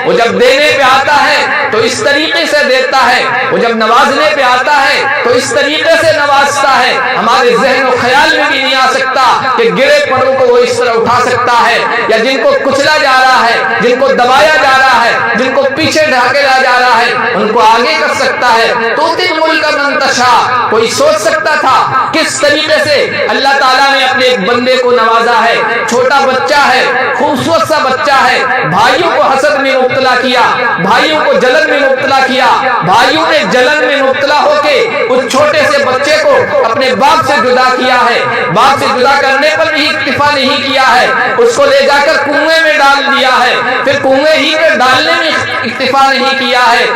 وہ جب دینے پہ آتا ہے تو اس طریقے سے دیتا ہے، وہ جب نوازنے پہ آتا ہے تو اس طریقے سے نوازتا ہے، ہمارے ذہن و خیال میں بھی نہیں آ سکتا کہ گرے پڑوں کو وہ اس طرح اٹھا سکتا ہے، یا جن کو کچلا جا رہا ہے، جن کو دبایا جا رہا ہے، جن کو پیچھے ڈھاکا جا رہا ہے، ان کو آگے کر سکتا ہے۔ تؤتی الملک من تشاء، کوئی سوچ سکتا تھا کس طریقے سے اللہ تعالیٰ نے اپنے ایک بندے کو نوازا ہے؟ چھوٹا بچہ ہے، خوبصورت سا بچہ ہے، بھائیوں کو حسد میں مبتلا کیا، بھائیوں کو جلن میں مبتلا کیا، بھائیوں نے جلن میں مبتلا ہو کے اس چھوٹے سے بچے کو اپنے باپ سے جدا کیا ہے، باپ سے جدا کرنے پر بھی اکتفا نہیں کیا ہے، اس کو لے جا کر کنویں میں ڈال دیا ہے، پھر کنویں ہی میں ڈالنے میں اکتفا نہیں کیا ہے،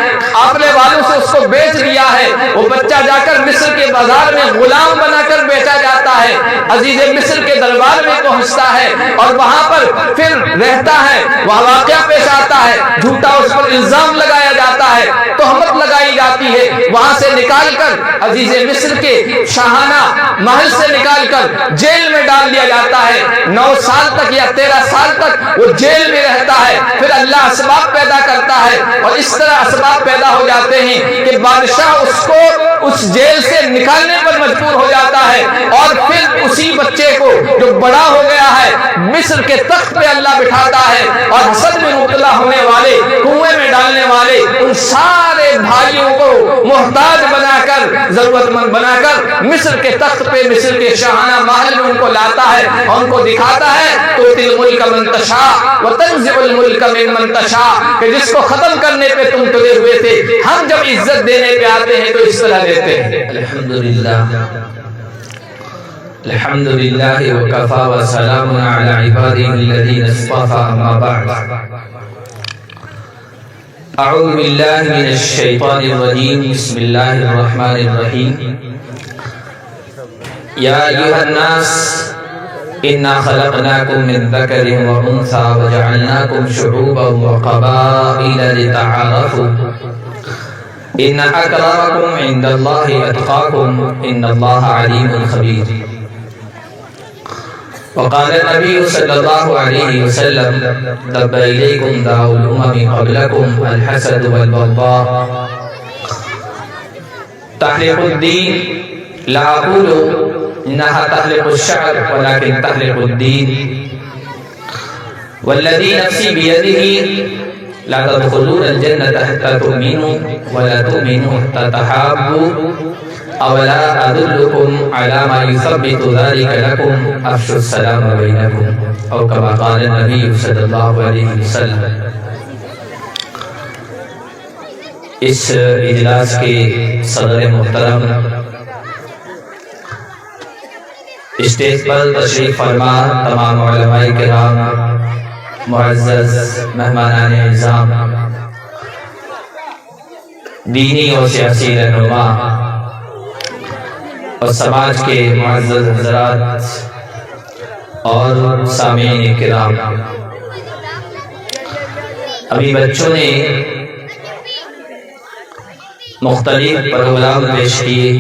اپنے والوں سے اس کو بیچ دیا ہے، وہ بچہ جا کر مصر کے بازار میں غلام بنا کر بیچا جاتا ہے، عزیز مصر کے دربار میں پہنچتا ہے اور وہاں پر پھر رہتا ہے، وہاں واقعہ پیش آتا ہے، جھوٹا اس پر الزام لگایا جاتا ہے، تہمت لگائی جاتی ہے، وہاں سے نکال کر عزیز مصر کے شاہانہ محل سے نکال کر جیل میں ڈال دیا جاتا ہے، 9 سال تک یا 13 سال تک وہ جیل میں رہتا ہے، پھر اللہ اسباب پیدا کرتا ہے اور اس طرح اسباب پیدا ہو جاتے ہیں کہ بادشاہ اس کو اس جیل سے نکالنے پر مجبور ہو جاتا ہے، اور پھر اسی بچے کو جو بڑا ہو گیا ہے مصر کے تخت پہ اللہ بٹھاتا ہے، اور حسد میں مبتلا ہونے والے، کنویں میں ڈالنے والے ان سارے بھائیوں کو محتاج بنا کر، ضرورت مند بنا کر مصر کے تخت پہ، مصر کے شاہانہ محل میں ان کو لاتا ہے اور ان کو دکھاتا ہے تؤتی الملک من تشاء وتنزع الملک ممن تشاء، کہ جس کو ختم کرنے پہ تم تلے ہوئے تھے، ہم جب عزت دینے پہ آتے ہیں تو اس طرح دیتے ہیں۔ الحمدللہ الحمدللہ وکفی وسلام علی عبادہ الذین اصطفی، اما بعد، اعوذ باللہ من الشیطان الرجیم، بسم اللہ الرحمن الرحیم۔ یا ایھا الناس انا خلقناکم من ذکر و انثی وجعلناکم شعوبا وقبائل لتعارفوا ان اکرمکم عند اللہ اتقاکم ان اللہ علیم خبیر۔ وقال النبی صلی اللہ علیہ وسلم دب الیکم داء الامم قبلکم الحسد والبغضاء تحلق الدین لا اقول انها تحلق الشعر ولكن تحلق الدين والذي نفسي بيده لا تدخلون الجنة حتى تؤمنوا ولا تؤمنوا حتى تحابوا اولا ادلكم على ما يثبت ذلك لكم افشوا السلام بينكم او كما قال النبي صلى الله عليه وسلم۔ اس اجلاس کے صدر محترم، اسٹیج پر تشریف فرما تمام علماء کرام، معزز مہمانان اعظام، دینی اور سیاسی رہنما اور سماج کے معزز حضرات اور سامعین کرام، ابھی بچوں نے مختلف پروگرام پیش کیے،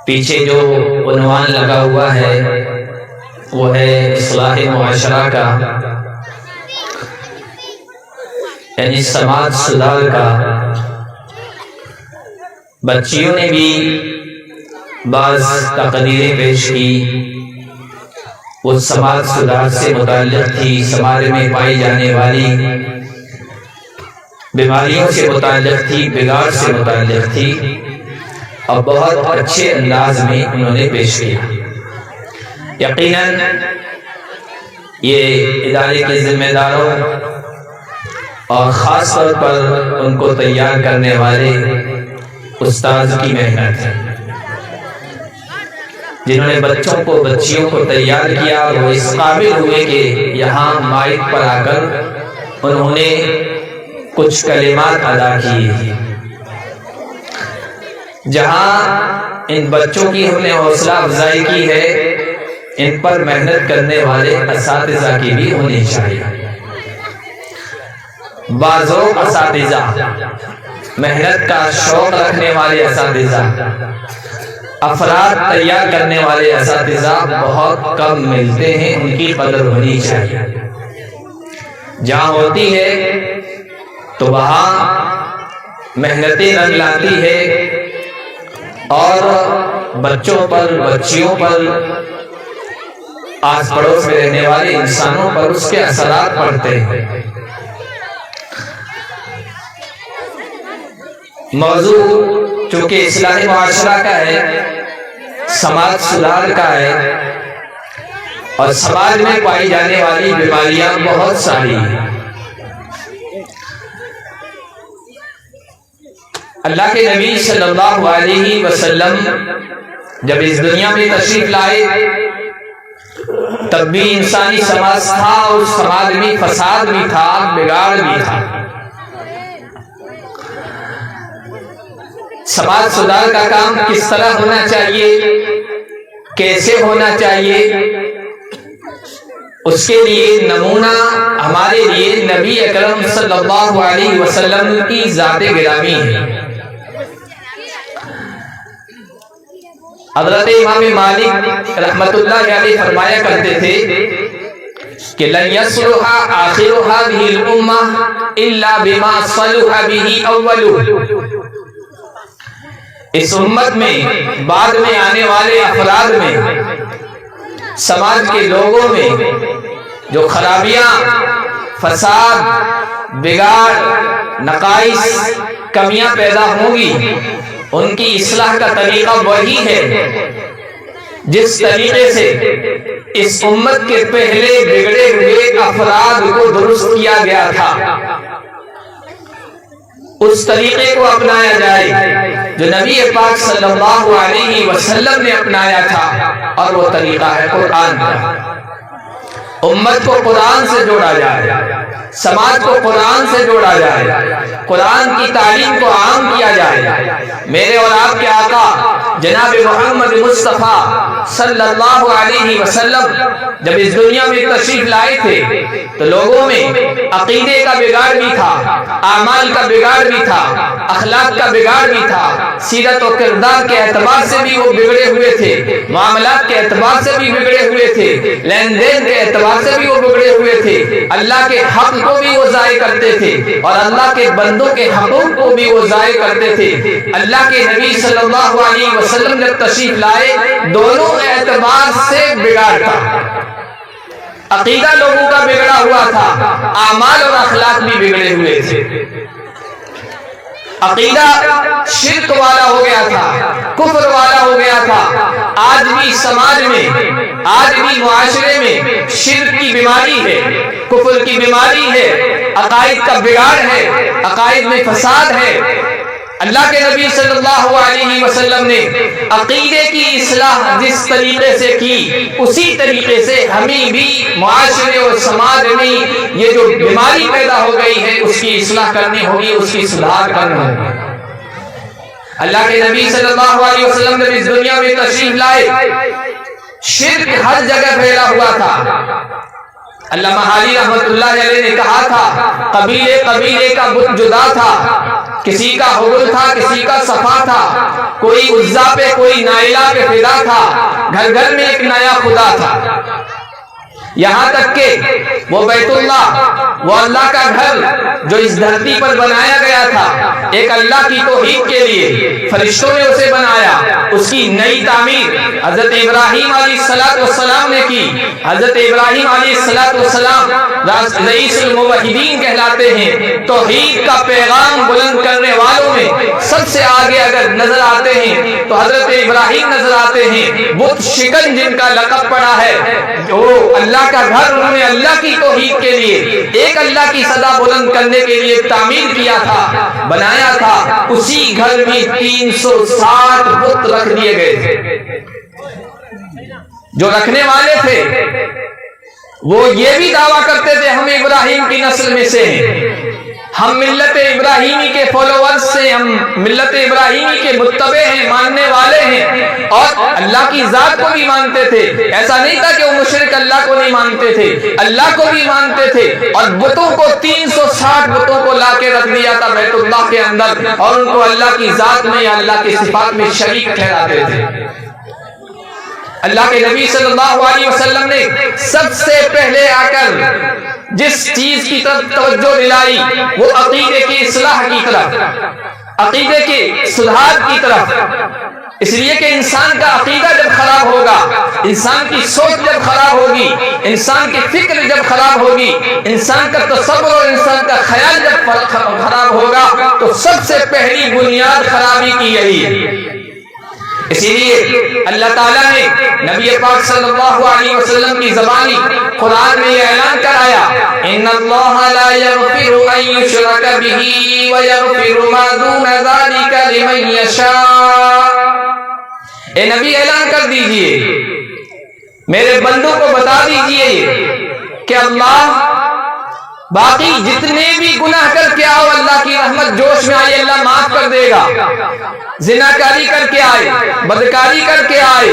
پیچھے جو عنوان لگا ہوا ہے وہ ہے اصلاح معاشرہ کا، یعنی سماج سدھار کا۔ بچیوں نے بھی بعض تقریریں پیش کی، وہ سماج سدھار سے متعلق تھی، سماج میں پائی جانے والی بیماریوں سے متعلق تھی، بگاڑ سے متعلق تھی، اور بہت اچھے انداز میں انہوں نے پیش کیا۔ یقیناً یہ ادارے کے ذمہ داروں اور خاص طور پر ان کو تیار کرنے والے استاد کی محنت ہے، جنہوں نے بچوں کو، بچیوں کو تیار کیا، وہ اس قابل ہوئے کہ یہاں مائک پر آ کر انہوں نے کچھ کلمات ادا کیے۔ جہاں ان بچوں کی ہم نے حوصلہ افزائی کی ہے، ان پر محنت کرنے والے اساتذہ کی بھی ہونی چاہیے۔ بعضوں اساتذہ، محنت کا شوق رکھنے والے اساتذہ افراد تیار کرنے والے اساتذہ بہت کم ملتے ہیں، ان کی قدر ہونی چاہیے۔ جہاں ہوتی ہے تو وہاں محنتیں رنگ لاتی ہے اور بچوں پر، بچیوں پر، آس پڑوس میں رہنے والے انسانوں پر اس کے اثرات پڑتے ہیں۔ موضوع چونکہ اصلاح معاشرہ کا ہے، سماج سدھار کا ہے، اور سماج میں پائی جانے والی بیماریاں بہت ساری ہیں۔ اللہ کے نبی صلی اللہ علیہ وسلم جب اس دنیا میں تشریف لائے تب بھی انسانی سماج تھا، اور اس سماج میں فساد بھی تھا، بگاڑ بھی تھا۔ سماج سدھار کا کام کس طرح ہونا چاہیے، کیسے ہونا چاہیے، اس کے لیے نمونہ ہمارے لیے نبی اکرم صلی اللہ علیہ وسلم کی ذات گرامی ہے۔ حضرت امام مالک رحمۃ اللہ علیہ فرمایا کرتے تھے کہ لن يصلح آخر هذه الامة الا بما صلح به اولها۔ اس امت میں بعد میں آنے والے افراد میں، سماج کے لوگوں میں جو خرابیاں، فساد، بگاڑ، نقائص، کمیاں پیدا ہوں گی، ان کی اصلاح کا طریقہ وہی ہے جس طریقے سے اس امت کے پہلے بگڑے ہوئے افراد کو درست کیا گیا تھا، اس طریقے کو اپنایا جائے جو نبی پاک صلی اللہ علیہ وسلم نے اپنایا تھا، اور وہ طریقہ ہے قرآن کا۔ امت کو قرآن سے جوڑا جائے، سماج کو قرآن سے جوڑا جائے، قرآن کی تعلیم کو عام کیا جائے۔ میرے اور آپ کے آقا جناب محمد مصطفیٰ صلی اللہ علیہ وسلم جب اس دنیا میں تشریف لائے تھے تو لوگوں میں عقیدے کا بگاڑ بھی تھا، اعمال کا بگاڑ بھی تھا، اخلاق کا بگاڑ بھی تھا، سیرت و کردار کے اعتبار سے بھی وہ بگڑے ہوئے تھے، معاملات کے اعتبار سے بھی بگڑے ہوئے تھے، لین دین کے اعتبار سے بھی وہ بگڑے ہوئے تھے، اللہ کے حق کو بھی وہ ضائع کرتے تھے اور اللہ کے بندوں کے حقوق کو بھی وہ ضائع کرتے تھے۔ اللہ کے نبی صلی اللہ علیہ وسلم جب تشریف لائے دونوں اعتبار سے بگاڑ تھا، عقیدہ لوگوں کا بگڑا ہوا تھا، اعمال اور اخلاق بھی بگڑے ہوئے تھے۔ عقیدہ شرک والا ہو گیا تھا، کفر والا ہو گیا تھا۔ آج بھی سماج میں، آج بھی معاشرے میں شرک کی بیماری ہے، کفر کی بیماری ہے، عقائد کا بگاڑ ہے، عقائد میں فساد ہے۔ اللہ کے نبی صلی اللہ علیہ وسلم نے عقیدے کی اصلاح جس طریقے سے کی، اسی طریقے سے ہمیں بھی معاشرے اور سماج میں یہ جو بیماری پیدا ہو گئی ہے اس کی اصلاح کرنی ہوگی، اس کی سدھار کرنا ہوگی۔ اللہ کے نبی صلی اللہ علیہ وسلم جب اس دنیا میں تشریف لائے شرک ہر جگہ پھیلا ہوا تھا۔ علامہ حالی رحمت اللہ علیہ نے کہا تھا قبیلے قبیلے کا بت جدا تھا، کسی کا حبل تھا، کسی کا صفا تھا، کوئی عزا پہ کوئی نائلہ پہ فدا تھا، گھر گھر میں ایک نیا خدا تھا، یہاں تک کہ وہ بیت اللہ، وہ اللہ کا گھر جو اس دھرتی پر بنایا گیا تھا ایک اللہ کی توحید کے لیے، فرشتوں نے اسے بنایا، اس کی نئی تعمیر حضرت ابراہیم علیہ السلام نے کی۔ حضرت ابراہیم علیہ السلام رئیس الموحدین کہلاتے ہیں، توحید کا پیغام بلند کرنے والوں میں سب سے آگے اگر نظر آتے ہیں تو حضرت ابراہیم نظر آتے ہیں، بت شکن جن کا لقب پڑا ہے، جو اللہ کا گھر انہوں نے اللہ کی توحید کے لیے، ایک اللہ کی صدا بلند کرنے کے لیے تعمیر کیا تھا، بنایا تھا۔ اسی گھر میں 360 بت رکھ دیے گئے تھے۔ جو رکھنے والے تھے وہ یہ بھی دعویٰ کرتے تھے ہم ابراہیم کی نسل میں سے ہیں، ہم ملت ابراہیمی کے فالوورز سے، ہم ملت ابراہیمی کے متبع ہیں، ماننے والے ہیں، اور اللہ کی ذات کو بھی مانتے تھے۔ ایسا نہیں تھا کہ وہ مشرک اللہ کو نہیں مانتے تھے، اللہ کو بھی مانتے تھے، اور بتوں کو 360 بتوں کو لا کے رکھ دیا تھا بیت اللہ کے اندر، اور ان کو اللہ کی ذات میں یا اللہ کی صفات میں شریک ٹھہراتے تھے۔ اللہ کے نبی صلی اللہ علیہ وسلم نے سب سے پہلے آ کر جس چیز کی طرف توجہ دلائی وہ عقیدے کی اصلاح کی طرف، عقیدے کی سدھار کی طرف، اس لیے کہ انسان کا عقیدہ جب خراب ہوگا، انسان کی سوچ جب خراب ہوگی، انسان کی فکر جب خراب ہوگی، انسان کا تصور اور انسان کا خیال جب خراب ہوگا تو سب سے پہلی بنیاد خرابی کی یہی ہے۔ اسی لیے اللہ تعالیٰ نے نبی پاک صلی اللہ علیہ وسلم کی زبانی قرآن میں یہ اعلان کرایا، ان اللہ لا یغفر ان یشرک به ویغفر ما دون ذلک لمن یشاء۔ اے نبی اعلان کر دیجئے، میرے بندوں کو بتا دیجئے کہ اللہ باقی جتنے بھی گناہ کر کے آؤ اللہ کی رحمت جوش میں آئی اللہ معاف کر دے گا، زناکاری کر کے آئے، بدکاری کر کے آئے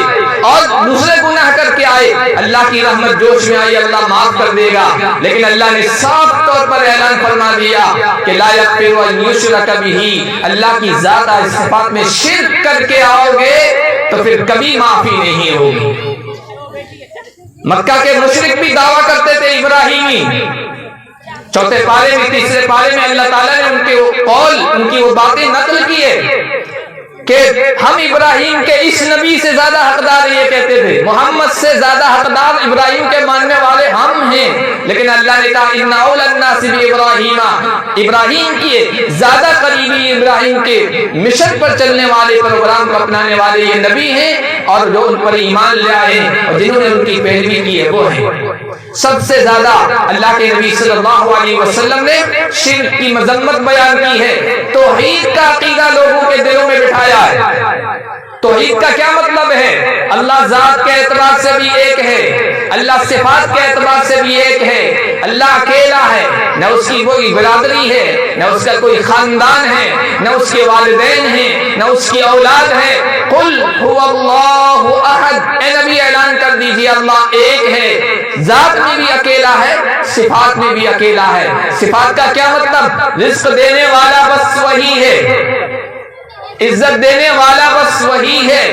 اور دوسرے گناہ کر کے آئے، اللہ کی رحمت جوش میں آئی اللہ معاف کر دے گا، لیکن اللہ نے صاف طور پر اعلان فرما دیا کہ لا یغفر ان یشرک به، اللہ کی ذات اور صفات میں شرک کر کے آؤ گے تو پھر کبھی معافی نہیں ہوگی۔ مکہ کے مشرک بھی دعویٰ کرتے تھے ابراہیمی، چوتھے پارے میں تیسرے پارے میں اللہ تعالیٰ نے ان کے قول، ان کی وہ باتیں نقل کی ہے کہ ہم ابراہیم کے اس نبی سے زیادہ حقدار، یہ کہتے تھے محمد سے زیادہ حقدار ابراہیم کے ماننے والے ہم ہیں، لیکن اللہ نے کہا ان اولی الناس بابراہیم، ابراہیم کی زیادہ قریبی، ابراہیم کے مشن پر چلنے والے، پروگرام کو اپنانے والے یہ نبی ہیں، اور جو ان پر ایمان لے آئے ہیں اور جنہوں نے ان کی پیروی کی ہے وہ ہیں۔ سب سے زیادہ اللہ کے نبی صلی اللہ علیہ وسلم نے شرک کی مذمت بیان کی ہے، توحید کا عقیدہ لوگوں کے دلوں میں بٹھایا ہے۔ توحید کا کیا مطلب ہے؟ اللہ ذات کے اعتبار سے بھی ایک ہے، اللہ صفات کے اعتبار سے بھی ایک ہے، اللہ اکیلا ہے، نہ اس کی کوئی برادری ہے، نہ اس کا کوئی خاندان ہے، نہ اس کے والدین ہیں، نہ اس کی اولاد ہے۔ قل هو اللہ احد، اے نبی اعلان کر دیجئے اللہ ایک ہے، ذات میں بھی اکیلا ہے، صفات میں بھی اکیلا ہے۔ صفات کا کیا مطلب؟ رزق دینے والا بس وہی ہے، عزت دینے والا بس وہی ہے،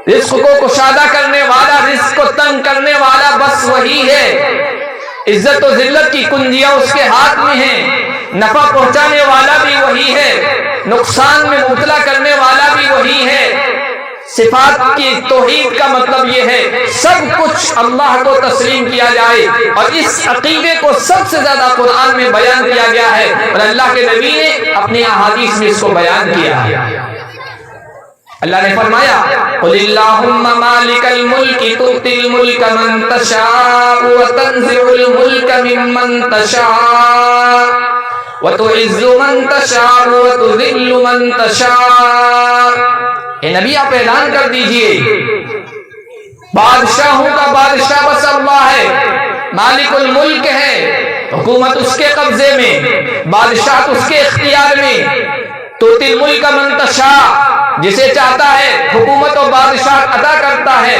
رزق کو کشادہ کرنے والا، رزق کو تنگ کرنے والا بس وہی ہے، عزت و ذلت کی کنجیاں اس کے ہاتھ میں ہیں، نفع پہنچانے والا بھی وہی ہے، نقصان میں مبتلا کرنے والا بھی وہی ہے۔ صفات کی توحید کا مطلب یہ ہے سب کچھ اللہ کو تسلیم کیا جائے، اور اس عقیدے کو سب سے زیادہ قرآن میں بیان کیا گیا ہے، اور اللہ کے نبی نے اپنی احادیث میں اس کو بیان کیا ہے۔ اللہ نے فرمایا قل اللہم مالک الملک تؤتی الملک من تشاء وتنزع الملک ممن تشاء وتعز من تشاء وتذل من تشاء۔ اے نبی آپ اعلان کر دیجئے بادشاہوں کا بادشاہ بس اللہ ہے، مالک الملک ہے، حکومت اس کے قبضے میں، بادشاہ اس کے اختیار میں، تؤتی الملک من تشاء، جسے چاہتا ہے حکومت و بادشاہ عطا کرتا ہے،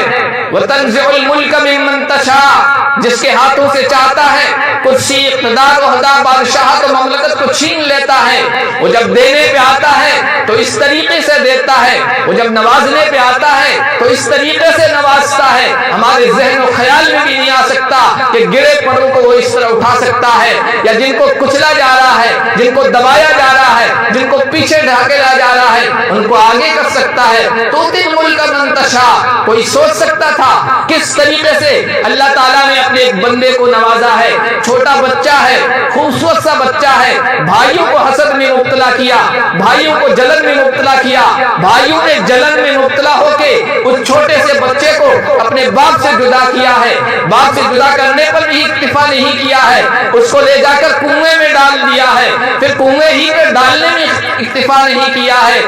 وتنزع الملک ممن تشاء، جس کے ہاتھوں سے چاہتا ہے کرسی، اقتدار، عہدہ، بادشاہت و مملکت کو چھین لیتا ہے۔ وہ جب دینے پہ آتا ہے تو اس طریقے سے دیتا ہے، وہ جب نوازنے پہ آتا ہے تو اس طریقے سے نوازتا ہے، ہمارے ذہن و خیال میں بھی نہیں آ سکتا کہ گرے پڑوں کو وہ اس طرح اٹھا سکتا ہے، یا جن کو کچلا جا رہا ہے، جن کو دبایا جا رہا ہے، جن کو پیچھے ڈھکیلا جا رہا ہے، ان کو آگے کر سکتا ہے۔ تؤتی الملک من تشاء، کوئی سوچ سکتا تھا کس طریقے سے اللہ تعالیٰ نے اپنے ایک بندے کو نوازا ہے، چھوٹا بچہ ہے، خوبصورت سا بچہ ہے، بھائیوں کو حسد میں مبتلا کیا، بھائیوں کو جلن میں مبتلا کیا، بھائیوں نے جلن میں مبتلا ہو کے اس چھوٹے سے بچے کو اپنے باپ سے جدا کیا ہے، باپ سے جدا کرنے پر بھی اکتفا نہیں کیا ہے، اس کو لے جا کر کنویں میں ڈال دیا ہے، پھر کنویں ہی میں ڈالنے میں اکتفا نہیں کیا ہے،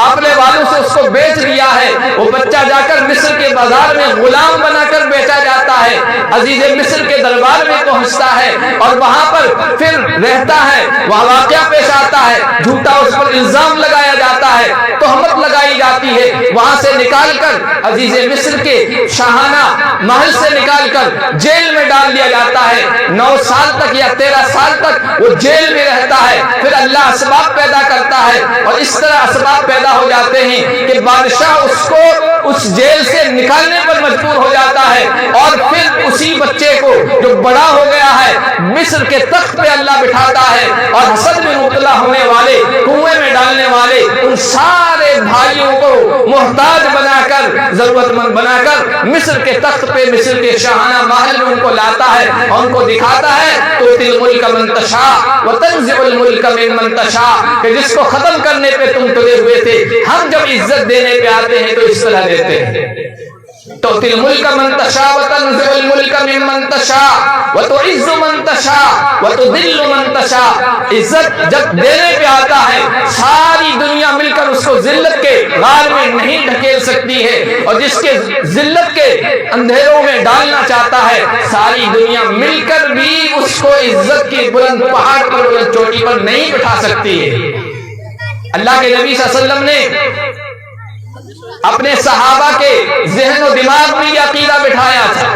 اپنے والوں سے اس کو بیچ دیا ہے۔ وہ بچہ جا کر مصر کے بازار میں غلام بنا کر بیچا جاتا ہے، عزیز مصر کے دربار میں پہنچتا ہے اور وہاں پر پھر رہتا ہے۔ وہاں واقعہ پیش آتا ہے، جھوٹا اس پر الزام لگایا جاتا ہے، تہمت لگائی جاتی ہے، وہاں سے نکال کر عزیز مصر کے شاہانہ محل سے نکال کر جیل میں ڈال دیا جاتا ہے۔ 9 سال تک یا 13 سال تک وہ جیل میں رہتا ہے۔ پھر اللہ اسباب پیدا کرتا ہے اور اس طرح اسباب پیدا ہو جاتے ہیں کہ بادشاہ اس کو اس جیل سے نکالنے پر مجبور ہو جاتا ہے، اور پھر اسی بچے کو جو بڑا ہو گیا ہے مصر کے تخت پہ اللہ بٹھاتا ہے، اور حسد میں مبتلا ہونے والے، کنویں میں ڈالنے والے ان سارے بھائیوں کو محتاج بنا کر، ضرورت مند بنا کر مصر کے تخت پہ، مصر کے شاہانہ محل میں ان کو لاتا ہے اور ان کو دکھاتا ہے تؤتی الملک من تشاء وتنزع الملک ممن تشاء، کہ جس کو ختم کرنے پہ تم تلے ہوئے تھے، ہم جب عزت دینے پہ آتے ہیں تو اس طرح دیتے ہیں۔ تؤتی الملک من تشاء وتنزع الملک ممن تشاء وتعز من تشاء وتذل من تشاء۔ عزت جب دینے پہ آتا ہے ساری دنیا مل کر اس کو ذلت کے غار میں نہیں ڈھکیل سکتی ہے، اور جس کے ذلت کے اندھیروں میں ڈالنا چاہتا ہے ساری دنیا مل کر بھی اس کو عزت کی بلند پہاڑ پر، بلند چوٹی پر نہیں بٹھا سکتی ہے۔ اللہ کے نبی صلی اللہ علیہ وسلم نے اپنے صحابہ کے ذہن و دماغ میں یہ عقیدہ بٹھایا تھا۔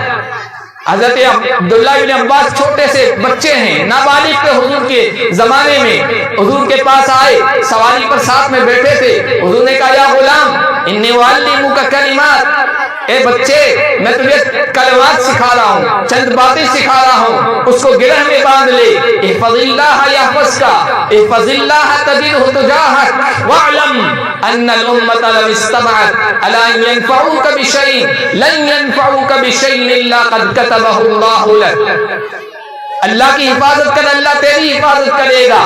حضرت عبداللہ بن عباس چھوٹے سے بچے ہیں، نابالغ تھے حضور کے زمانے میں، حضور کے پاس آئے، سواری پر ساتھ میں بیٹھے تھے۔ حضور نے کہا یا غلام انی اعلمک کلمات، اے بچے میں تجھے کلمات سکھا رہا ہوں، چند باتیں سکھا رہا ہوں، اس کو گرہ میں باندھ لے۔ احفظ اللہ یحفظک، احفظ اللہ تجدہ تجاہک، واعلم ان الامۃ لو اجتمعت علی ان ينفعوک بشیء لن ينفعوک بشیء الا قد کتبہ اللہ لک۔ اللہ کی حفاظت کر، اللہ تیری حفاظت کرے گا،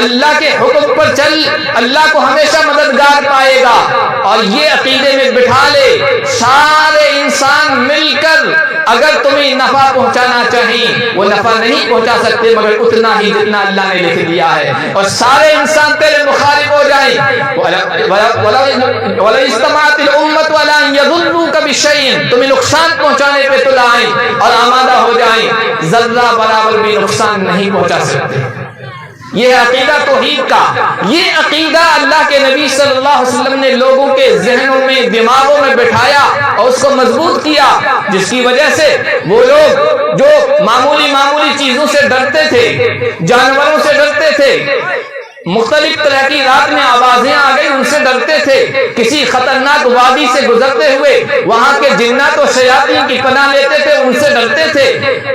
اللہ کے حکم پر چل، اللہ کو ہمیشہ مددگار پائے گا۔ اور یہ عقیدے میں بٹھا لے، سارے انسان مل کر اگر تمہیں نفع پہنچانا چاہیں وہ نفع نہیں پہنچا سکتے مگر اتنا ہی جتنا اللہ نے لکھ دیا ہے، اور سارے انسان تیرے مخالف ہو جائیں۔ وَلَوْ اجْتَمَعَتِ الْأُمَّةُ عَلَىٰ أَن يَضُرُّوكَ بِشَيْءٍ، تمہیں نقصان پہنچانے پہ تل آئیں اور آمادہ ہو جائیں، ذرہ برابر بھی نقصان نہیں پہنچا سکتے۔ یہ عقیدہ توحید کا، یہ عقیدہ اللہ کے نبی صلی اللہ علیہ وسلم نے لوگوں کے ذہنوں میں، دماغوں میں بٹھایا اور اس کو مضبوط کیا، جس کی وجہ سے وہ لوگ جو معمولی چیزوں سے ڈرتے تھے، جانوروں سے ڈرتے تھے، مختلف طرح کی رات میں آوازیں آ گئی ان سے ڈرتے تھے، کسی خطرناک وادی سے گزرتے ہوئے وہاں کے جنات و شیاطین کی پناہ لیتے تھے، ان سے ڈرتے تھے۔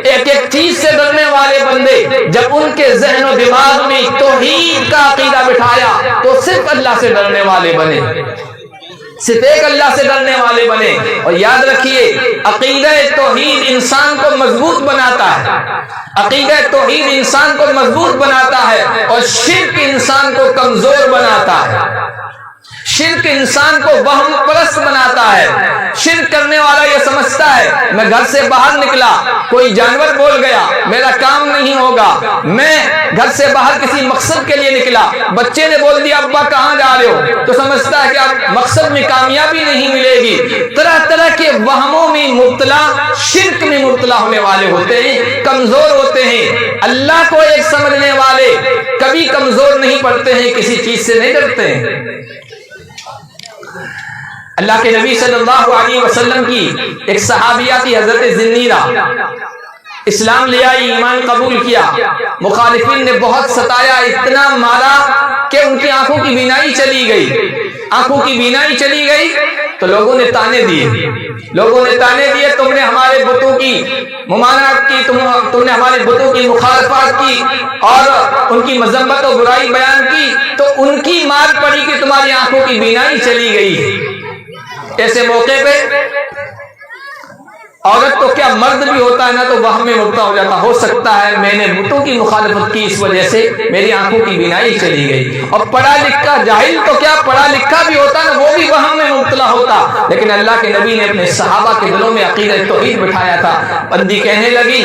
ایک ایک چیز سے ڈرنے والے بندے جب ان کے ذہن و دماغ میں توحید کا عقیدہ بٹھایا تو صرف اللہ سے ڈرنے والے بنے، صرف ایک اللہ سے ڈرنے والے بنے۔ اور یاد رکھیے عقیدہ توحید انسان کو مضبوط بناتا ہے، عقیدہ توحید انسان کو مضبوط بناتا ہے، اور شرک انسان کو کمزور بناتا ہے، شرک انسان کو وہم پرست بناتا ہے۔ شرک کرنے والا یہ سمجھتا ہے میں گھر سے باہر نکلا، کوئی جانور بول گیا میرا کام نہیں ہوگا، میں گھر سے باہر کسی مقصد کے لیے نکلا، بچے نے بول دیا ابا کہاں جا رہے ہو، تو سمجھتا ہے کہ اب مقصد میں کامیابی نہیں ملے گی۔ طرح طرح کے وہموں میں مبتلا، شرک میں مبتلا ہونے والے ہوتے ہیں، کمزور ہوتے ہیں۔ اللہ کو ایک سمجھنے والے کبھی کمزور نہیں پڑتے ہیں، کسی چیز سے نہیں ڈرتے ہیں۔ اللہ کے نبی صلی اللہ علیہ وسلم کی ایک صحابیہ تھی حضرت زنیرہ، اسلام لے آئی، ایمان قبول کیا، مخالفین نے بہت ستایا، اتنا مارا کہ ان کی آنکھوں کی بینائی چلی گئی، آنکھوں کی بینائی چلی گئی تو لوگوں نے تانے دیے، تم نے ہمارے بتوں کی ممانعت کی، تم نے ہمارے بتوں کی مخالفت کی اور ان کی مذمت و برائی بیان کی، تو ان کی مار پڑی کہ تمہاری آنکھوں کی بینائی چلی گئی۔ ایسے موقع پہ عورت تو کیا مرد بھی ہوتا ہے نا تو وہم میں مبتلا ہو جاتا، ہو سکتا ہے میں نے بتوں کی مخالفت کی اس وجہ سے میری آنکھوں کی بینائی چلی گئی۔ اور پڑھا لکھا جاہل تو کیا پڑھا لکھا بھی ہوتا نا وہ بھی وہم میں مبتلا ہوتا، لیکن اللہ کے نبی نے اپنے صحابہ کے دلوں میں عقیدہ توحید بٹھایا تھا۔ بندی کہنے لگی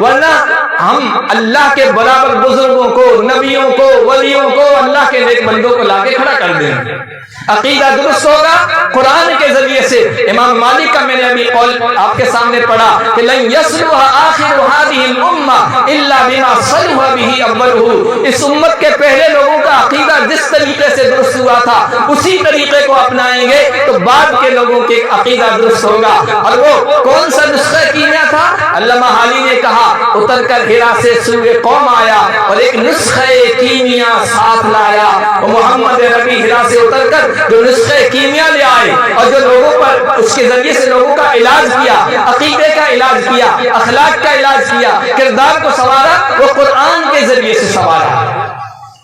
ورنہ ہم اللہ کے برابر بزرگوں کو، نبیوں کو، ولیوں کو، اللہ کے نیک بندوں کو لا کے کھڑا کر دیں گے۔ عقیدہ درست ہوگا قرآن کے ذریعے سے۔ امام مالک کا میں نے ابھی قول آپ کے سامنے پڑھا کہ لن يصلح آخر هذه الامه الا بما صلح به اولها، اس امت کے پہلے لوگوں کا عقیدہ جس طریقے سے درست ہوا تھا اسی طریقے کو اپنائیں گے تو بعد کے لوگوں کے عقیدہ درست ہوگا۔ اور وہ کون سا نسخہ کیمیا تھا؟ علامہ حالی نے کہا اتر کر ہرا سے سوئے قوم آیا اور ایک نسخہ کیمیا ساتھ لایا، اور محمد ربی ہرا سے اتر کر جو نسخہ کیمیا لے آئے اور جو لوگوں پر اس کے ذریعے سے لوگوں کا علاج کیا، عقیدے کا علاج کیا، اخلاق کا علاج کیا، کردار کو سنوارا، وہ قرآن کے ذریعے سے سنوارا۔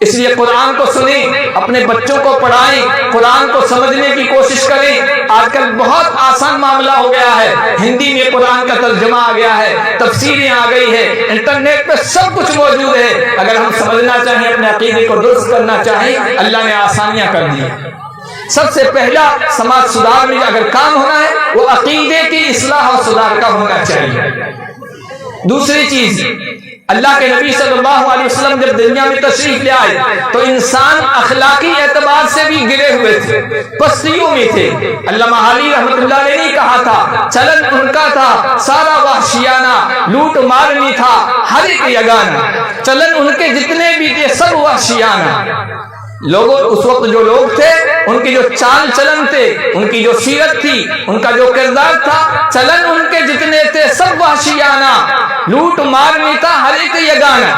اس لیے قرآن کو سنیں، اپنے بچوں کو پڑھائیں، قرآن کو سمجھنے کی کوشش کریں۔ آج کل بہت آسان معاملہ ہو گیا ہے، ہندی میں قرآن کا ترجمہ آ گیا ہے، تفسیریں آ گئی ہے، انٹرنیٹ پہ سب کچھ موجود ہے۔ اگر ہم سمجھنا چاہیں، اپنے عقیدے کو درست کرنا چاہیں، اللہ نے آسانیاں کر دی۔ سب سے پہلا سماج سدھار میں اگر کام ہونا ہے وہ عقیدے کی اصلاح اور سدھار کا ہونا چاہیے۔ دوسری چیز، اللہ کے نبی صلی اللہ علیہ وسلم جب دنیا میں تشریف لے آئے تو انسان اخلاقی اعتبار سے بھی گرے ہوئے تھے، پستیوں میں تھے۔ علامہ حالی رحمۃ اللہ علیہ نے کہا تھا چلن ان کا تھا سارا وحشیانہ، لوٹ مار نہیں تھا ہر ایک یگانہ، چلن ان کے جتنے بھی تھے سب وحشیانہ۔ لوگوں اس وقت جو لوگ تھے ان کی جو چال چلن تھے، ان کی جو سیرت تھی، ان کا جو کردار تھا، چلن ان کے جتنے تھے سب وحشیانہ، لوٹ مار نہیں تھا ہر ایک یگانہ۔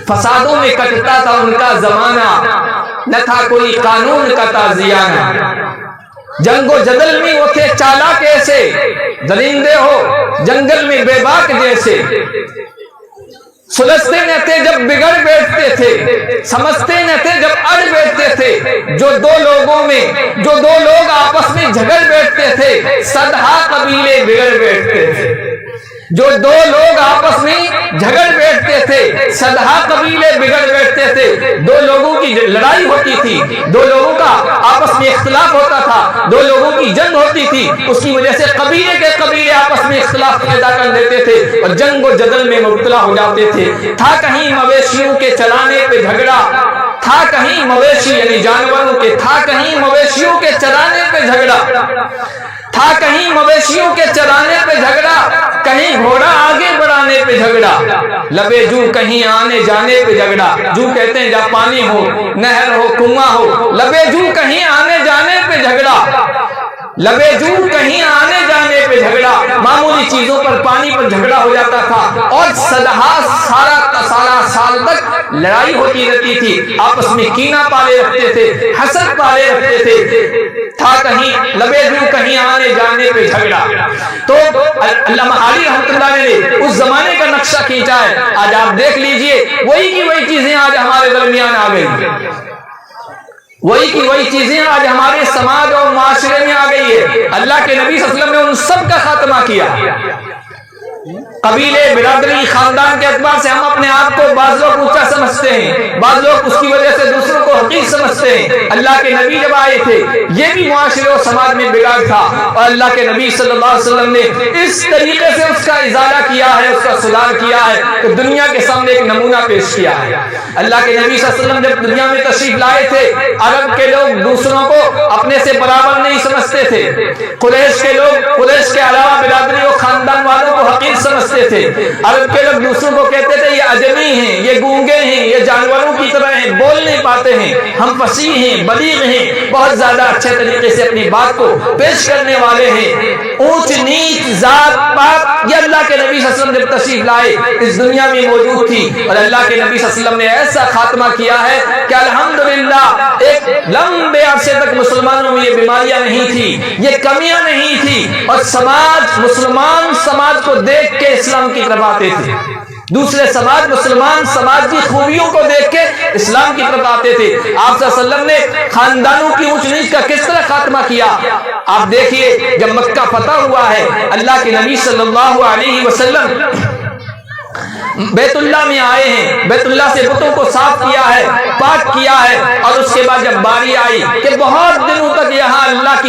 فسادوں میں کٹتا تھا ان کا زمانہ، نہ تھا کوئی قانون کا تازیانہ۔ جنگ و جدل میں وہ تھے چالاک ایسے، درندے ہو جنگل میں بے باک جیسے۔ سلجھتے نہ تھے جب بگڑ بیٹھتے تھے، سمجھتے نہ تھے جب اڑ بیٹھتے تھے۔ جو دو لوگ آپس میں جھگڑ بیٹھتے تھے، صدہا قبیلے بگڑ بیٹھتے تھے۔ جو دو لوگ آپس میں جھگڑ بیٹھتے تھے، صدہا قبیلے بگڑ بیٹھتے تھے۔ دو لوگوں کی لڑائی ہوتی تھی، دو لوگوں کا آپس میں اختلاف ہوتا تھا، دو لوگوں کی جنگ ہوتی تھی، اس کی وجہ سے قبیلے کے قبیلے آپس میں اختلاف پیدا کر دیتے تھے اور جنگ و جدل میں مبتلا ہو جاتے تھے۔ تھا کہیں مویشیوں کے چرانے پہ جھگڑا، تھا کہیں مویشی یعنی جانوروں کے، تھا کہیں مویشیوں کے چرانے پہ جھگڑا، تھا کہیں مویشیوں کے چرانے پہ جھگڑا، کہیں گھوڑا آگے بڑھانے پہ جھگڑا، لبے جو کہیں آنے جانے پہ جھگڑا۔ جو کہتے ہیں جہاں پانی ہو، نہر ہو، کنواں ہو، لبے جو کہیں آنے جانے پہ جھگڑا، لبے جو کہیں آنے جانے پہ جھگڑا۔ معمولی چیزوں پر، پانی پر جھگڑا ہو جاتا تھا اور سارا سال تک لڑائی ہوتی رہتی تھی، آپس میں کینہ پالے رکھتے تھے، حسد پالے رکھتے تھے۔ تھا کہیں لبے جو کہیں آنے جانے پہ جھگڑا۔ تو علامہ حالی رحمۃ اللہ نے اس زمانے کا نقشہ کھینچا ہے۔ آج آپ دیکھ لیجئے وہی کی وہی چیزیں آج ہمارے درمیان آ گئی، وہی کی وہی چیزیں آج ہمارے سماج اور معاشرے میں آ گئی ہے۔ اللہ کے نبی صلی اللہ علیہ وسلم نے ان سب کا خاتمہ کیا۔ قبیلے، برادری، خاندان کے اعتبار سے ہم اپنے آپ کو بعض لوگ اونچا سمجھتے ہیں، بعض لوگ اس کی وجہ سے دوسروں کو حقیر سمجھتے ہیں۔ اللہ کے نبی جب آئے تھے یہ بھی معاشرے اور سماج میں بگاڑ تھا، اور اللہ کے نبی صلی اللہ علیہ وسلم نے اس طریقے سے اس کا ازالہ کیا ہے، اس کا سدھار کیا ہے کہ دنیا کے سامنے ایک نمونہ پیش کیا ہے۔ اللہ کے نبی صلی اللہ علیہ وسلم جب دنیا میں تشریف لائے تھے، عرب کے لوگ دوسروں کو اپنے سے برابر نہیں سمجھتے تھے، قریش کے لوگ قریش کے علاوہ برادری اور خاندان والوں کو حقیر سمجھتے تھے، عرب کے لوگ دوسروں کو کہتے تھے یہ اجمی ہیں، یہ گونگے ہیں، یہ جانوروں کی طرح ہیں، بول نہیں پاتے ہیں، ہم فصیح ہیں، بلیغ ہیں، بہت زیادہ اچھے طریقے سے اپنی بات کو پیش کرنے والے ہیں۔ اونچ نیچ، ذات پات، یہ اللہ کے نبی صلی اللہ علیہ وسلم جب تشریف لائے اس دنیا میں موجود تھی، اور اللہ کے نبی صلی اللہ علیہ وسلم نے ایسا خاتمہ کیا ہے کہ الحمدللہ ایک لمبے عرصے تک مسلمانوں میں یہ بیماریاں نہیں تھی، یہ کمیاں نہیں تھی، اور سماج، مسلمان سماج کو دیکھ کے اسلام کی طرف آتے تھے، دوسرے سماج، مسلمان سماج کی خوبیوں کو دیکھ کے اسلام کی طرف آتے تھے۔ آپ صلی اللہ علیہ وسلم نے خاندانوں کی اونچ نیچ کا کس طرح خاتمہ کیا؟ آپ دیکھیے جب مکہ فتح ہوا ہے، اللہ کے نبی صلی اللہ علیہ وسلم بیت اللہ میں آئے ہیں، بیت اللہ سے بتوں کو صاف کیا ہے، پاک کیا ہے، اور اس کے بعد جب باری آئی کہ بہت دنوں تک یہاں اللہ کی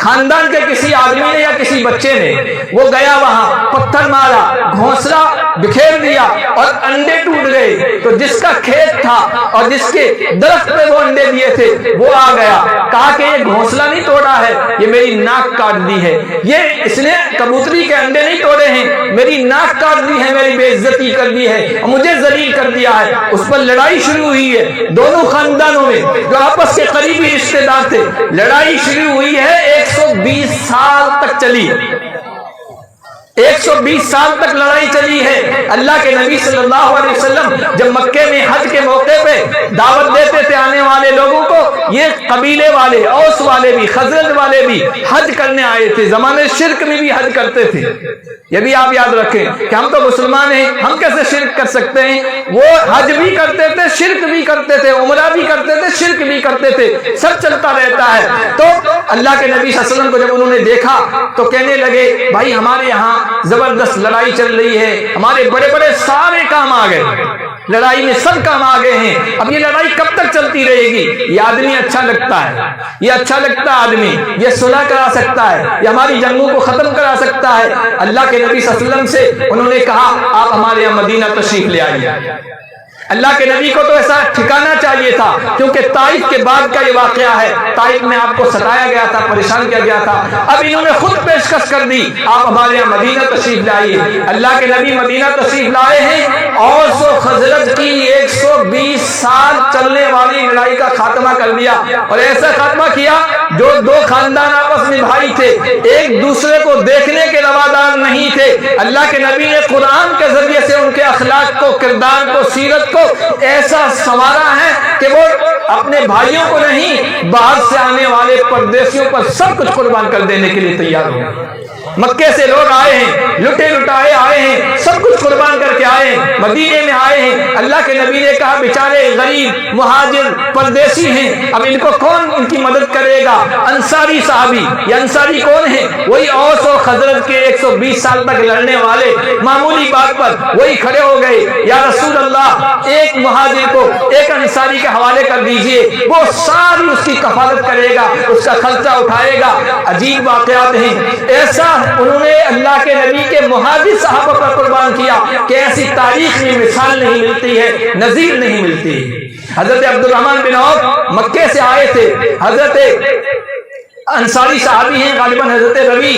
خاندان کے کسی آدمی نے یا کسی بچے نے وہ گیا وہاں پتھر مارا, گھونسلہ بکھیر دیا اور انڈے ٹوٹ گئے, تو جس کا کھیت تھا اور جس کے درخت پہ وہ انڈے دیے تھے وہ آ گیا, کہا کہ یہ گھونسلہ نہیں توڑا ہے, یہ میری ناک کاٹ دی ہے, یہ اس نے کبوتری کے انڈے نہیں توڑے ہیں, میری ناک کاٹ دی ہے, میری بے عزتی کر دی ہے, مجھے ذلیل کر دیا ہے. اس پر لڑائی شروع ہوئی ہے دونوں خاندانوں میں جو آپس کے قریبی رشتے دار تھے. لڑائی شروع ہوئی ہے 120 سال تک چلی, 120 سال تک لڑائی چلی ہے. اللہ کے نبی صلی اللہ علیہ وسلم جب مکے میں حج کے موقع پہ دعوت دیتے تھے آنے والے لوگوں کو, یہ قبیلے والے, اوس والے بھی, خزرج والے بھی حج کرنے آئے تھے. زمانے شرک میں بھی حج کرتے تھے. یہ بھی آپ یاد رکھیں کہ ہم تو مسلمان ہیں, ہم کیسے شرک کر سکتے ہیں؟ وہ حج بھی کرتے تھے, شرک بھی کرتے تھے, عمرہ بھی کرتے تھے, شرک بھی کرتے تھے, سب چلتا رہتا ہے. تو اللہ کے نبی صلی اللہ علیہ وسلم کو جب انہوں نے دیکھا تو کہنے لگے بھائی ہمارے یہاں زبردست لڑائی چل رہی ہے, ہمارے بڑے بڑے سارے کام آ گئے, لڑائی میں سب کام آ گئے ہیں, اب یہ لڑائی کب تک چلتی رہے گی؟ یہ آدمی اچھا لگتا ہے, یہ اچھا لگتا ہے آدمی, یہ صلح کرا سکتا ہے, یہ ہماری جنگوں کو ختم کرا سکتا ہے. اللہ کے نبی صلی اللہ علیہ وسلم سے انہوں نے کہا آپ ہمارے یہاں مدینہ تشریف لے آئیے. اللہ کے نبی کو تو ایسا ٹھکانا چاہیے تھا, کیونکہ طائف کے بعد کا یہ واقعہ ہے. طائف میں آپ کو ستایا گیا تھا, پریشان کیا گیا تھا, اب انہوں نے خود پیشکش کر دی آپ ہمارے یہاں مدینہ تشریف لائیے. اللہ کے نبی مدینہ تشریف لائے ہیں, اوس و خزرج کی 120 سال چلنے والی لڑائی کا خاتمہ کر دیا, اور ایسا خاتمہ کیا جو دو خاندان آپس میں بھائی تھے, ایک دوسرے کو دیکھنے کے روادار نہیں تھے. اللہ کے نبی نے قرآن کے ذریعے سے ان کے اخلاق کو, کردار کو, سیرت کو ایسا سنوارا ہے کہ وہ اپنے بھائیوں کو نہیں, باہر سے آنے والے پردیسیوں پر سب کچھ قربان کر دینے کے لیے تیار ہو. مکے سے لوگ آئے ہیں, لٹے لٹائے آئے ہیں, سب کچھ قربان کر کے آئے ہیں, مدینے میں آئے ہیں. اللہ کے نبی نے کہا بیچارے غریب مہاجر پردیسی ہیں, اب ان کو کون ان کی مدد کرے گا؟ انصاری صحابی. یہ انصاری کون ہیں؟ وہی اوس و خزرج کے 120 سال تک لڑنے والے, معمولی بات پر وہی کھڑے ہو گئے, یا رسول اللہ ایک مہاجر کو ایک انصاری کے حوالے کر دیجئے, وہ ساری اس کی کفالت کرے گا, اس کا خرچہ اٹھائے گا. عجیب واقعات ہیں. ایسا انہوں نے اللہ کے نبی کے مہاجر صحابہ پر قربان کیا کہ ایسی تاریخ میں مثال نہیں ملتی ہے, نظیر نہیں ملتی. حضرت عبد الرحمن بن عوف مکے سے آئے تھے, حضرت انصاری صحابی ہیں, غالباً حضرت ربی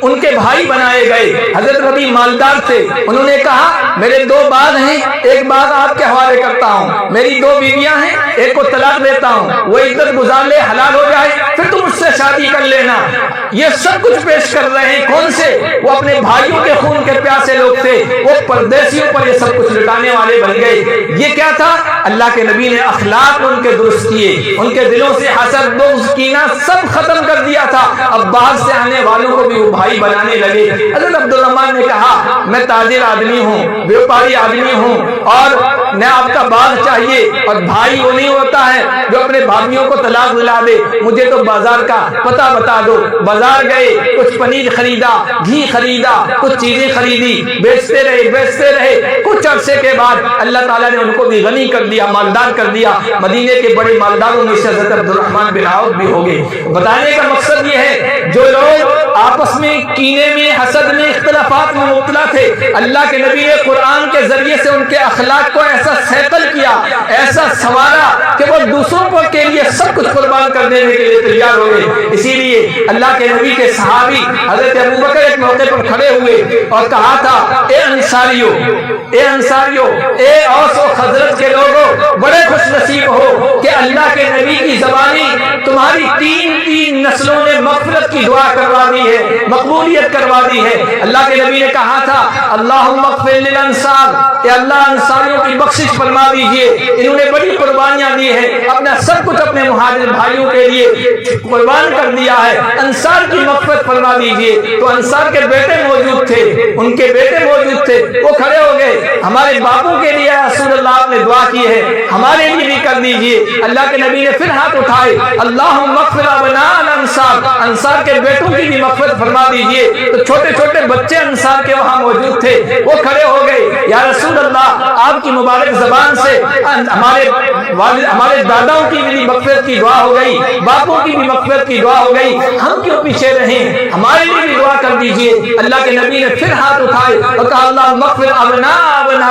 ان کے بھائی بنائے گئے. حضرت ربی مالدار تھے, انہوں نے کہا میرے 2 باغ ہیں, ایک باغ آپ کے حوالے کرتا ہوں, میری 2 بیویاں ہیں, ایک کو طلاق دیتا ہوں, وہ عدت گزار لے, حلال ہو جائے, پھر تم اس سے شادی کر لینا. یہ سب کچھ پیش کر رہے ہیں. کون سے؟ وہ اپنے بھائیوں کے خون کے پیاسے لوگ تھے, وہ پردیسیوں پر یہ سب کچھ لٹانے والے بن گئے. یہ کیا تھا؟ اللہ کے نبی نے اخلاق ان کے درست کیے, ان کے دلوں سے حسد, بغض, کینہ سب ختم کر دیا تھا. اب باہر سے آنے والوں کو بھی وہ بھائی بنانے لگے. حضرت عبد الرحمن نے کہا میں تاجر آدمی ہوں, بیوپاری آدمی ہوں, اور میں آپ کا باغ چاہیے, اور بھائی وہ نہیں ہوتا ہے جو اپنے بھائیوں کو طلاق دلا دے, مجھے تو بازار کا پتہ بتا دو. بازار گئے, کچھ پنیر خریدا, گھی خریدا, کچھ چیزیں خریدی, بیچتے رہے. کچھ عرصے کے بعد اللہ تعالیٰ نے ان کو بھی غنی کر دیا, مالدار کر دیا. مدینے کے بڑے مالداروں میں سے حضرت عبد الرحمن بن عوف بھی ہو گئے. بتانے کا مقصد یہ ہے جو لوگ آپس میں کینے میں, حسد میں, اختلافات میں مبتلا تھے, اللہ کے نبی نے قرآن کے ذریعے سے ان کے اخلاق کو ایسا سیکل کیا, ایسا سنوارا کہ وہ دوسروں کے لیے سب کچھ قربان کر دینے کے لیے تیار ہو گئے. اسی لیے اللہ کے نبی کے صحابی حضرت ابوبکر ایک موقع پر کھڑے ہوئے اور کہا تھا اے انصاریو, اے اوس و خزرج کے لوگوں, بڑے خوش نصیب ہو کہ اللہ کے نبی کی زبانی تمہاری 3 نسلوں نے مغفرت کی دعا کروا دی ہے, مقبولیت کروا دی ہے. اللہ کے نبی نے کہا تھا اللہم اغفر للانصار, کہ اللہ انصاریوں کی بخشش فرما دیجئے, انہوں نے بڑی قربانیاں دی ہیں, اپنا سب کچھ اپنے مہاجر بھائیوں کے لیے قربان کر دیا ہے, انصار کی مغفرت فرما دیجئے. تو انصار کے بیٹے موجود تھے, ان کے بیٹے موجود تھے, وہ کھڑے ہو گئے, ہمارے باپوں کے لیے رسول اللہ نے دعا کی ہے, ہمارے لیے بھی کر دیجئے. اللہ کے نبی نے پھر ہاتھ اٹھائے, اللہم اغفر ابناء انصار کے بیٹوں کی بھی مغفرت فرما دیجئے۔ تو چھوٹے چھوٹے بچے انصار کے وہاں موجود تھے، وہ کھڑے ہو گئے، یا رسول اللہ آپ کی مبارک زبان سے ہمارے داداؤں کی بھی مغفرت کی دعا ہو گئی، باپوں کی بھی مغفرت کی دعا ہو گئی، ہم کیوں پیچھے رہیں، ہمارے لیے بھی دعا کر دیجئے۔ اللہ کے نبی نے پھر ہاتھ اٹھائے اور کہا اللہم اغفر ابناء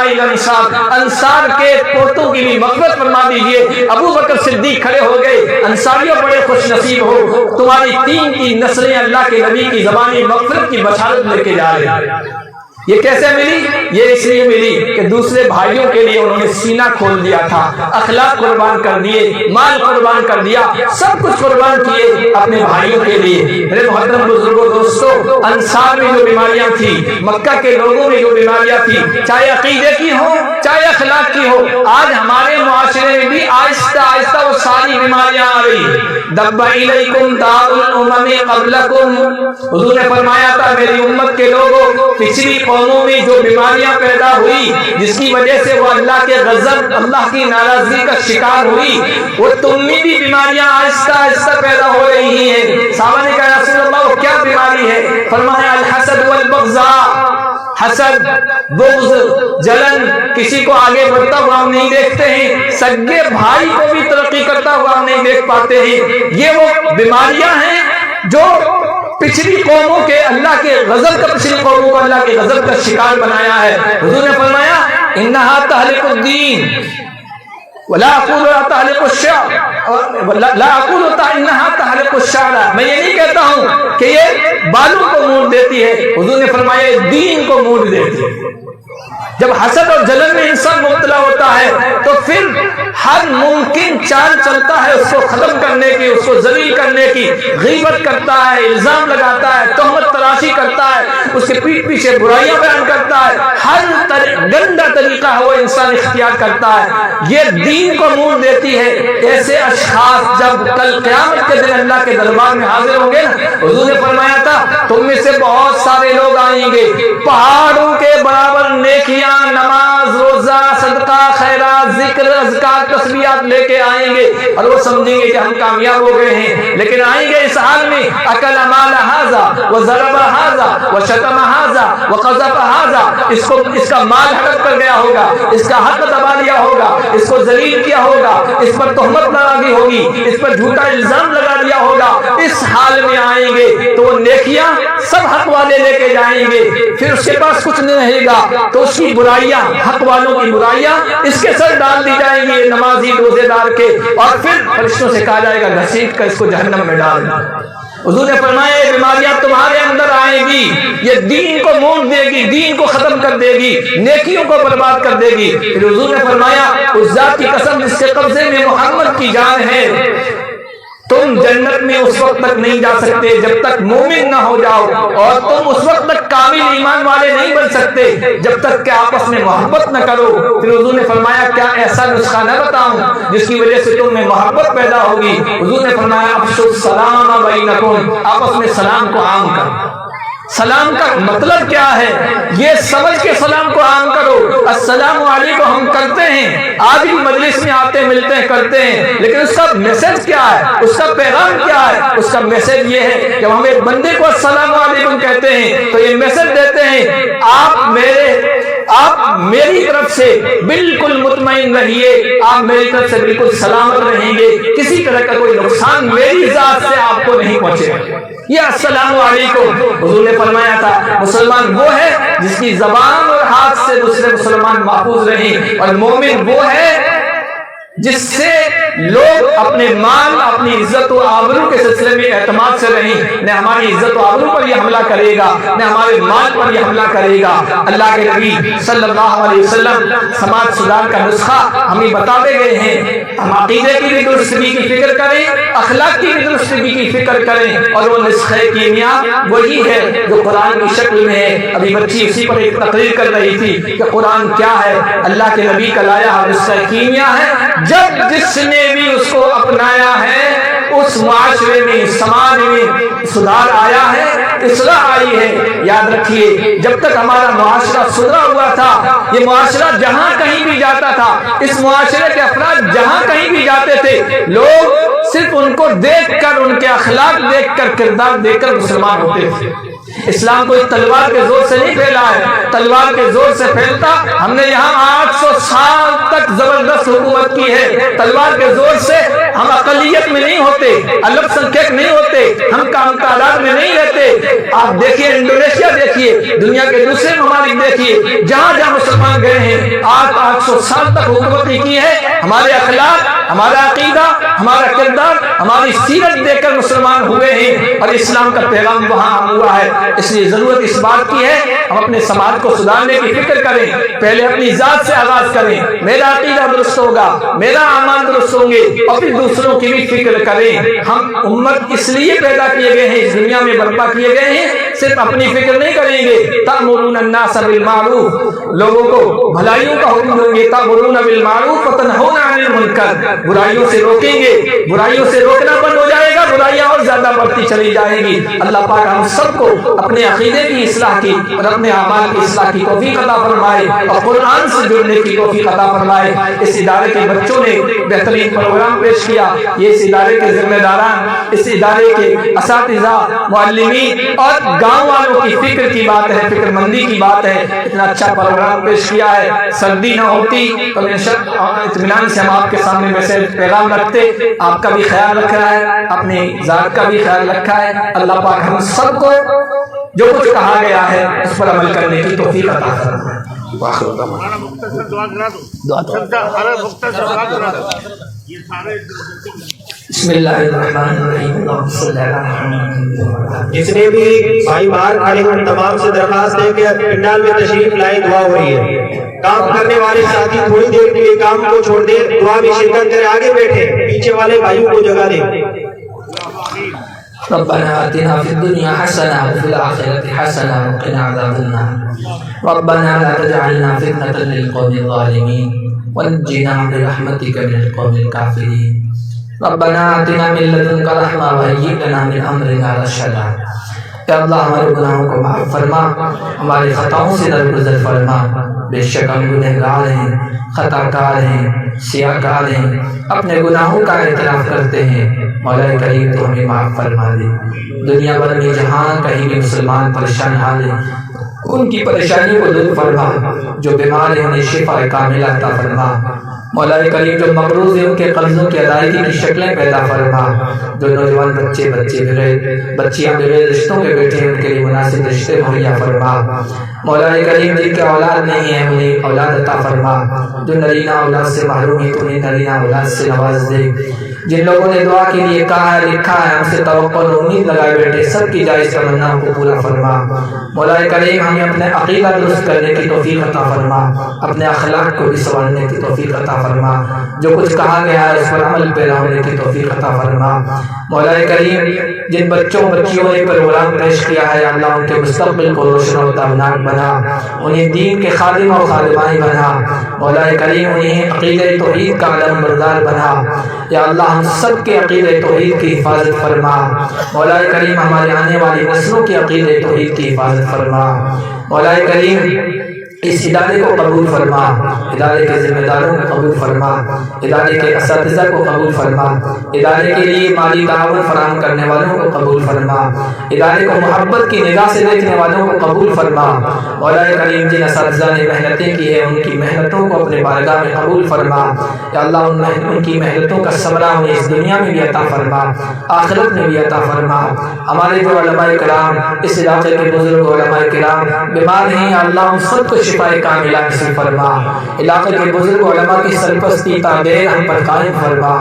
الانصار، انصار کے پوتوں کی بھی مغفرت فرما دیجئے۔ ابو بکر صدیق کھڑے ہو گئے، انصاریوں بڑے خوش نصیب ہو، تمہاری 3 نسلیں اللہ کے نبی کی زبانی مغفرت کی بشارت لے کے جا رہے ہیں۔ یہ کیسے ملی؟ یہ اس لیے ملی کہ دوسرے بھائیوں کے لیے انہوں نے سینہ کھول دیا تھا، اخلاق قربان کر دیے، مال قربان کر دیا، سب کچھ قربان کیے اپنے بھائیوں کے لیے۔ میرے محترم بزرگوں دوستو، انصار میں جو بیماریاں تھیں، مکہ کے لوگوں میں جو بیماریاں تھیں، چاہے عقیدے کی ہو چاہے اخلاق کی ہو، آج ہمارے معاشرے میں بھی آہستہ آہستہ وہ ساری بیماریاں آ رہی۔ دب الیکم داء الامم قبلکم، حضور نے فرمایا تھا میری امت کے لوگوں، پچھلی قوموں میں جو بیماریاں پیدا ہوئی جس کی وجہ سے وہ اللہ کے غضب، اللہ کی ناراضگی کا شکار ہوئی، وہ تم میں بھی بیماریاں آہستہ آہستہ پیدا ہو رہی ہیں۔ صحابہ نے کہا رسول اللہ وہ کیا بیماری ہے؟ فرمایا الحسد والبغضاء، حسد، بغض، جلن، کسی کو آگے بڑھتا ہوا ہم نہیں دیکھتے ہیں، سگے بھائی کو بھی ترقی کرتا ہوا ہم نہیں دیکھ پاتے ہیں۔ یہ وہ بیماریاں ہیں جو پچھلی قوموں کے اللہ کے غضب کا، پچھلی قوموں کو اللہ کے غضب کا شکار بنایا ہے۔ حضور نے فرمایا انہا تہلک الدین ولا اقول تہلک الشعر، لا اقول انہا تہلک الشعر، میں یہ نہیں کہتا ہوں کہ یہ بالوں کو موڑ دیتی ہے، حضور نے فرمایا دین کو موڑ دیتی ہے۔ جب حسد اور جلن میں انسان مبتلا ہوتا ہے تو پھر ہر ممکن چال چلتا ہے اس کو ختم کرنے کی، اس کو ذلیل کرنے کی، غیبت کرتا ہے، الزام لگاتا ہے، تہمت تراشی کرتا ہے، اس کے پیٹھ پیچھے برائیاں بیان کرتا ہے، ہر گندا طریقہ ہے وہ انسان اختیار کرتا ہے۔ یہ دین کو موڑ دیتی ہے۔ ایسے اشخاص جب کل قیامت کے دن اللہ کے دربار میں حاضر ہوں گے نا، حضور نے فرمایا تھا تم میں سے بہت سارے لوگ آئیں گے، پہاڑوں کے برابر نیکیاں، نماز، روزہ، صدقہ، خیرات، ذکر، اذکار، تسبیحات لے کے آئیں گے اور وہ سمجھیں گے کہ ہم کامیاب ہو گئے ہیں، لیکن آئیں گے اس حال میں اکل مال ھذا وضرب ھذا وشتم ھذا وقذف ھذا، اس کا مال ہڑپ کر گیا ہوگا، اس کا حق دبا لیا ہوگا، اس کو ذلیل کیا ہوگا، اس پر تہمت لگا دی ہوگی، اس پر جھوٹا الزام لگا دیا ہوگا۔ اس حال میں آئیں گے تو وہ نیکیاں سب حق والے لے کے جائیں گے، پھر اس کے پاس کچھ نہیں رہے گا تو اس کی برائیاں، حق والوں کی برائیاں اس کے سر ڈال دی جائیں گی نمازی روزے دار کے، اور پھر فرشتوں سے کہا جائے گا گھسیٹ کر اس کو جہنم میں ڈال دو۔ حضور نے فرمایا یہ بیماریاں تمہارے اندر آئیں گی، یہ دین کو موڑ دے گی، دین کو ختم کر دے گی، نیکیوں کو برباد کر دے گی۔ پھر حضور نے فرمایا اس ذات کی قسم جس کے قبضے میں محمد کی جان ہے، تم جنت میں اس وقت تک نہیں جا سکتے جب تک مومن نہ ہو جاؤ، اور تم اس وقت تک کامل ایمان والے نہیں بن سکتے جب تک کہ آپس میں محبت نہ کرو۔ پھر حضور نے فرمایا کیا ایسا نسخہ نہ بتاؤں جس کی وجہ سے تم میں محبت پیدا ہوگی؟ حضور نے فرمایا افشوا السلام بینکم، آپس میں سلام کو عام کرو۔ سلام کا مطلب کیا ہے یہ سمجھ کے سلام کو عام کرو۔ السلام علیکم ہم کرتے ہیں، آج بھی مجلس میں آتے ملتے ہیں کرتے ہیں، لیکن اس کا میسج کیا ہے، اس کا پیغام کیا ہے؟ اس کا میسج یہ ہے کہ ہم ایک بندے کو السلام علیکم کہتے ہیں تو یہ میسج دیتے ہیں آپ میری طرف سے بالکل مطمئن رہیے، آپ میری طرف سے بالکل سلامت رہیں گے، کسی طرح کا کوئی نقصان میری ذات سے آپ کو نہیں پہنچے گا۔ یہ السلام علیکم حضور نے فرمایا تھا مسلمان وہ ہے جس کی زبان اور ہاتھ سے دوسرے مسلمان محفوظ رہیں، اور مومن وہ ہے جس سے لوگ اپنے مال، اپنی عزت و آبرو کے سلسلے میں اعتماد سے رہیں، نہ ہماری عزت و آبرو پر یہ حملہ کرے گا، نہ ہمارے مال پر یہ حملہ کرے گا۔ اللہ کے نبی صلی اللہ علیہ وسلم سماج سدھار کا نسخہ ہمیں بتاتے گئے ہیں۔ ہم عقیدے کی بھی درستگی کی فکر کریں، اخلاق کی بھی درستگی کی فکر کریں، اور وہ نسخہ کیمیا وہی ہے جو قرآن کی شکل میں ہے۔ ابھی بچی اسی پر ایک تقریر کر رہی تھی کہ قرآن کیا ہے، اللہ کے نبی کا لایا نسخہ کیمیا ہے۔ جب جس نے بھی اس کو اپنایا ہے اس معاشرے میں سماج میں سدھار آیا ہے، اصلاح آئی ہے۔ یاد رکھیے جب تک ہمارا معاشرہ سدھرا ہوا تھا، یہ معاشرہ جہاں کہیں بھی جاتا تھا، اس معاشرے کے افراد جہاں کہیں بھی جاتے تھے، لوگ صرف ان کو دیکھ کر، ان کے اخلاق دیکھ کر، کردار دیکھ کر مسلمان ہوتے تھے۔ اسلام کوئی تلوار کے زور سے نہیں پھیلا ہے، تلوار کے زور سے پھیلتا ہم نے یہاں 800 سال تک زبردست حکومت کی ہے۔ تلوار کے زور سے ہم اقلیت میں نہیں ہوتے، الگ سنکھیک نہیں ہوتے، ہم کام تعداد میں نہیں رہتے۔ آپ دیکھیے انڈونیشیا دیکھیے، دنیا کے دوسرے ممالک دیکھیے، جہاں جہاں مسلمان گئے ہیں 800 سال تک حکومت کی ہے۔ ہمارے اخلاق، ہمارا عقیدہ، ہمارا کردار، ہماری سیرت دیکھ کر مسلمان ہوئے ہیں اور اسلام کا پیغام وہاں ہوا ہے۔ اس لیے ضرورت اس بات کی ہے ہم اپنے سماج کو سدھارنے کی فکر کریں، پہلے اپنی ذات سے آغاز کریں، میرا عقیدہ درست ہوگا، میرا اعمال درست ہوں گے، اور پھر دوسروں کی بھی فکر کریں۔ ہم امت اس لیے پیدا کیے گئے ہیں، اس دنیا میں برپا کیے گئے ہیں، صرف اپنی فکر نہیں کریں گے۔ تأمرون الناس بالمعروف، لوگوں کو بھلائیوں کا حکم دیں گے، تأمرون بالمعروف وتنہون عن المنکر، برائیوں سے روکیں گے، برائیوں سے روکنا بند ہو جائے گا، برائیاں اور زیادہ بڑھتی چلی جائیں گی۔ اللہ پاک ہم سب کو اپنے عقیدے کی اصلاح کی اور اپنے اعمال کی اصلاح کی توفیق عطا فرمائے اور قرآن سے جڑنے کی توفیق عطا فرمائے۔ اس ادارے کے بچوں نے بہترین پروگرام پیش کیا، یہ اس ادارے کے ذمہ داران، اس ادارے کے اساتذہ، معلمین اور گاؤں والوں کی فکر کی بات ہے، فکر مندی کی بات ہے، اتنا اچھا پروگرام پیش کیا ہے۔ سردی نہ ہوتی تو اطمینان سے ہم آپ کے سامنے میسج پیغام رکھتے۔ آپ کا بھی خیال رکھا ہے، اپنی ذات کا بھی خیال رکھا ہے۔ اللہ پاک ہم سب کو جو کچھ کہا گیا ہے اس پر عمل کرنے کی توفیق عطا فرمائے۔ بسم اللہ الرحمن الرحیم۔ جس نے بھی بھائی باہر کھڑے ہیں تمام سے درخواست ہے کہ پنڈال میں تشریف لائیں، دعا ہو رہی ہے۔ کام کرنے والے ساتھی تھوڑی دیر کے لیے کام کو چھوڑ دیں، دعا میں شرکت کریں، آگے بیٹھے، پیچھے والے بھائیوں کو جگہ دیں۔ ربنا آتنا فی الدنیا حسنہ وفی الآخرۃ حسنہ وقنا عذاب النار ربنا لا تجعلنا فتنة للقوم الظالمین ونجنا برحمتک من القوم الکافرین ربنا آتنا من لدنک رحمہ وہیئ لنا من امرنا رشدا۔ یا اللہ ہمارے گناہوں کو معاف فرما، ہمارے خطاؤں سے درگزر فرما۔ بے شک ہم گنہگار ہیں، خطا کار ہیں، سیاہ کار ہیں، اپنے گناہوں کا اعتراف کرتے ہیں۔ مولا کریم تو ہمیں معاف فرما دے۔ دنیا بھر میں جہاں کہیں بھی مسلمان پریشان حال ہیں، ان کی پریشانی کو دور فرما، جو بیمار ہیں انہیں شفا کاملہ عطا فرما۔ مولا کریم جو مقروض ہیں ان کے قرضوں کی ادائیگی کی شکلیں پیدا فرما۔ جو نوجوان بچے بچیاں بغیر رشتوں کے بیٹھے ہیں ان کے لیے مناسب رشتے مہیا فرما۔ مولا کریم جن کے اولاد نہیں ہے انہیں اولاد عطا فرما۔ جو نرینہ اولاد سے محروم ہیں انہیں نرینہ اولاد سے نواز دے۔ جن لوگوں نے دعا کے لیے کہا ہے، لکھا ہے، ہم سے توقع اور امید لگائے بیٹھے، سب کی جائز تمناؤں کو پورا فرما۔ مولا کریم ہمیں اپنے عقیدہ درست کرنے کی توفیق عطا فرما، اپنے اخلاق کو بھی سنوارنے کی توفیق عطا فرما۔ جو کچھ کہا گیا ہے اس پر عمل پیرا ہونے کی توفیق عطا فرما۔ مولا کریم جن بچوں بچیوں نے پروگرام پیش کیا ہے اللہ ان کے مستقبل کو روشن و تابناک بنا، انہیں دین کے خادم و خادمائیں بنا۔ مولا کریم انہیں عقیدہ توحید کا علم بردار بنا۔ یا اللہ ہم سب کے عقیدہ توحید کی حفاظت فرما۔ مولا کریم ہمارے آنے والی نسلوں کی عقیدہ توحید کی حفاظت فرما۔ مولا کریم اس ادارے کو قبول فرما، ادارے کے ذمہ داروں کو قبول فرما، ادارے کے اساتذہ کو قبول فرما، ادارے کے لیے مالی تعاون فراہم کرنے والوں کو قبول فرما، ادارے کو محبت کی نگاہ سے دیکھنے والوں کو قبول فرما۔ مولا کریم جن اساتذہ نے محنتیں کی ہیں ان کی محنتوں کو اپنے بارگاہ میں قبول فرما۔ یا اللہ ان کی محنتوں کا ثمرہ انہیں اس دنیا میں بھی عطا فرما، آخرت میں بھی عطا فرما۔ ہمارے جو علماء کرام اس علاقے کے بزرگ علماء کرام بیمار ہیں، یا اللہ ان سب کو شفا کاملہ نصیب فرما۔ علاقے کے بزرگ علماء کی سرپرستی تعبیر ہم پر قائم فرما۔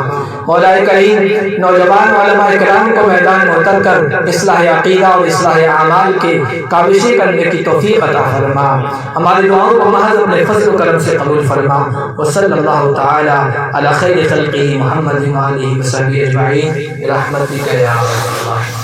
مولا کریم نوجوان علماء کرام کو میدان میں اتر کر اصلاح عقیدہ اور اصلاح اعمال کے کاوشیں کرنے کی توفیق عطا فرما۔ ہماری دعاؤں کو محض اپنے فضل و کرم سے قبول فرما۔ وصلی اللہ تعالی علی خیر خلقہ محمد و آلہ وصحبہ اجمعین برحمتک یا ارحم الراحمین۔